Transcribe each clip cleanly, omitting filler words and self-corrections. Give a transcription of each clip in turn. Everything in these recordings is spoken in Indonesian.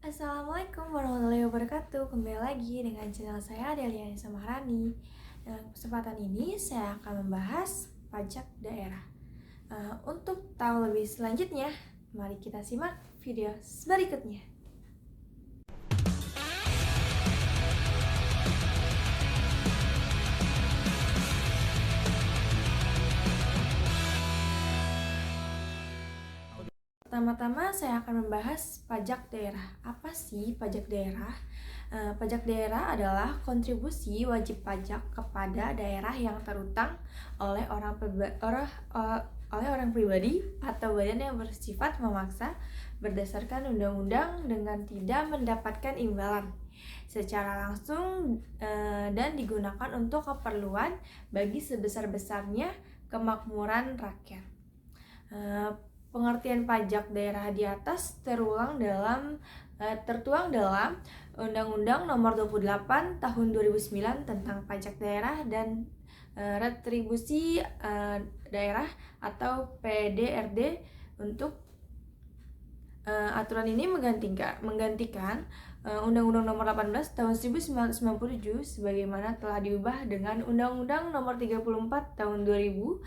Assalamualaikum warahmatullahi wabarakatuh. Kembali lagi dengan channel saya Deliani Samahrani. Dalam kesempatan ini saya akan membahas pajak daerah. Untuk tahu lebih selanjutnya, mari kita simak video berikutnya. Pertama-tama saya akan membahas pajak daerah. Apa sih pajak daerah? Pajak daerah adalah kontribusi wajib pajak kepada daerah yang terutang oleh orang pribadi atau badan yang bersifat memaksa berdasarkan undang-undang dengan tidak mendapatkan imbalan secara langsung dan digunakan untuk keperluan bagi sebesar-besarnya kemakmuran rakyat. Pengertian pajak daerah di atas tertuang dalam Undang-Undang Nomor 28 Tahun 2009 tentang Pajak Daerah dan Retribusi Daerah atau PDRD. Untuk aturan ini menggantikan Undang-Undang Nomor 18 Tahun 1997 sebagaimana telah diubah dengan Undang-Undang Nomor 34 Tahun 2000.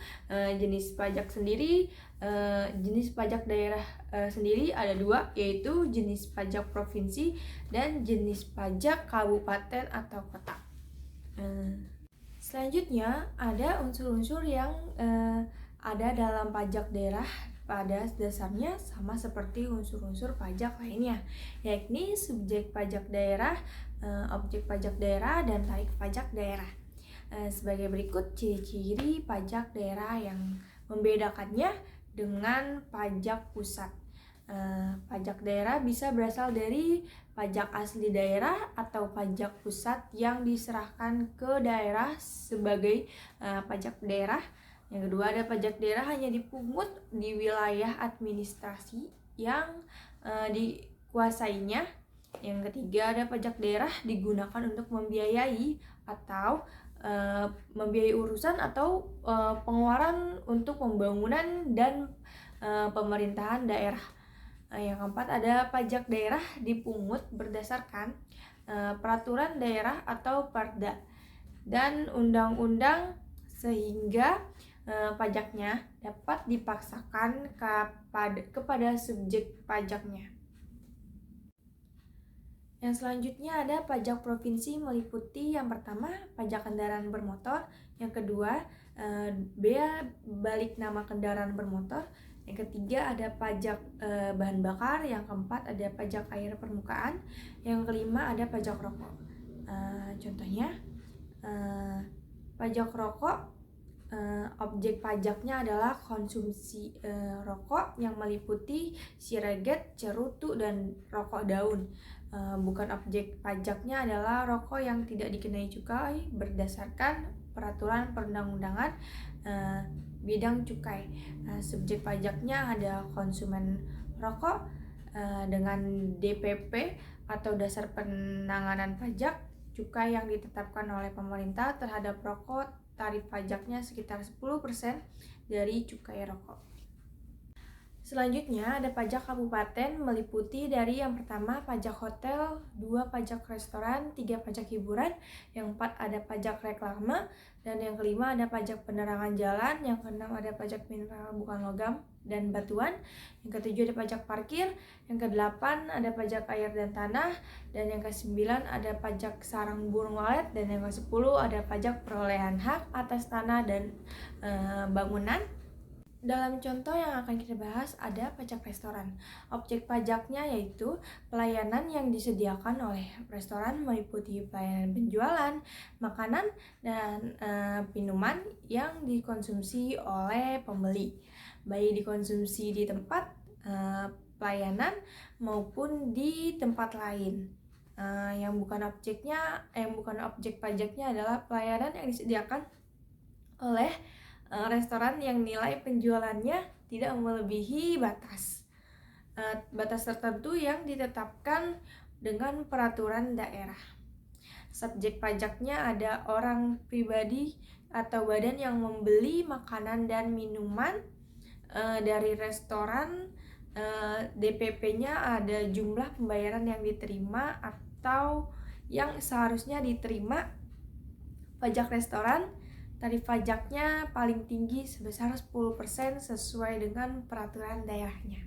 Jenis pajak daerah sendiri ada dua, yaitu jenis pajak provinsi dan jenis pajak kabupaten atau kota. Selanjutnya ada unsur-unsur yang ada dalam pajak daerah pada dasarnya sama seperti unsur-unsur pajak lainnya, yakni subjek pajak daerah, objek pajak daerah, dan tarif pajak daerah. Sebagai berikut ciri-ciri pajak daerah yang membedakannya dengan pajak pusat. Pajak daerah bisa berasal dari pajak asli daerah atau pajak pusat yang diserahkan ke daerah sebagai pajak daerah. Yang kedua, ada pajak daerah hanya dipungut di wilayah administrasi yang dikuasainya. Yang ketiga, ada pajak daerah digunakan untuk membiayai urusan atau pengeluaran untuk pembangunan dan pemerintahan daerah. Yang keempat, ada pajak daerah dipungut berdasarkan peraturan daerah atau Perda dan undang-undang sehingga pajaknya dapat dipaksakan kepada subjek pajaknya. Yang selanjutnya ada pajak provinsi, meliputi yang pertama pajak kendaraan bermotor, yang kedua bea balik nama kendaraan bermotor, yang ketiga ada pajak bahan bakar, yang keempat ada pajak air permukaan, yang kelima ada pajak rokok. Contohnya pajak rokok, objek pajaknya adalah konsumsi rokok yang meliputi sireget, cerutu, dan rokok daun. Bukan objek pajaknya adalah rokok yang tidak dikenai cukai berdasarkan peraturan perundang-undangan bidang cukai. Subjek pajaknya ada konsumen rokok dengan DPP atau dasar penanganan pajak cukai yang ditetapkan oleh pemerintah terhadap rokok. Tarif pajaknya sekitar 10% dari cukai rokok. Selanjutnya ada pajak kabupaten, meliputi dari yang pertama pajak hotel, 2 pajak restoran, 3 pajak hiburan, yang 4 ada pajak reklame, dan yang kelima ada pajak penerangan jalan, yang keenam ada pajak mineral bukan logam dan batuan, yang ketujuh ada pajak parkir, yang kedelapan ada pajak air dan tanah, dan yang kesembilan ada pajak sarang burung walet, dan yang kesepuluh ada pajak perolehan hak atas tanah dan bangunan. Dalam contoh yang akan kita bahas ada pajak restoran. Objek pajaknya yaitu pelayanan yang disediakan oleh restoran, meliputi pelayanan penjualan makanan dan minuman yang dikonsumsi oleh pembeli, baik dikonsumsi di tempat pelayanan maupun di tempat lain. Yang bukan objek pajaknya adalah pelayanan yang disediakan oleh restoran yang nilai penjualannya tidak melebihi batas tertentu yang ditetapkan dengan peraturan daerah. Subjek pajaknya ada orang pribadi atau badan yang membeli makanan dan minuman dari restoran DPP-nya ada jumlah pembayaran yang diterima atau yang seharusnya diterima. Pajak restoran, tarif pajaknya paling tinggi sebesar 10% sesuai dengan peraturan daerahnya.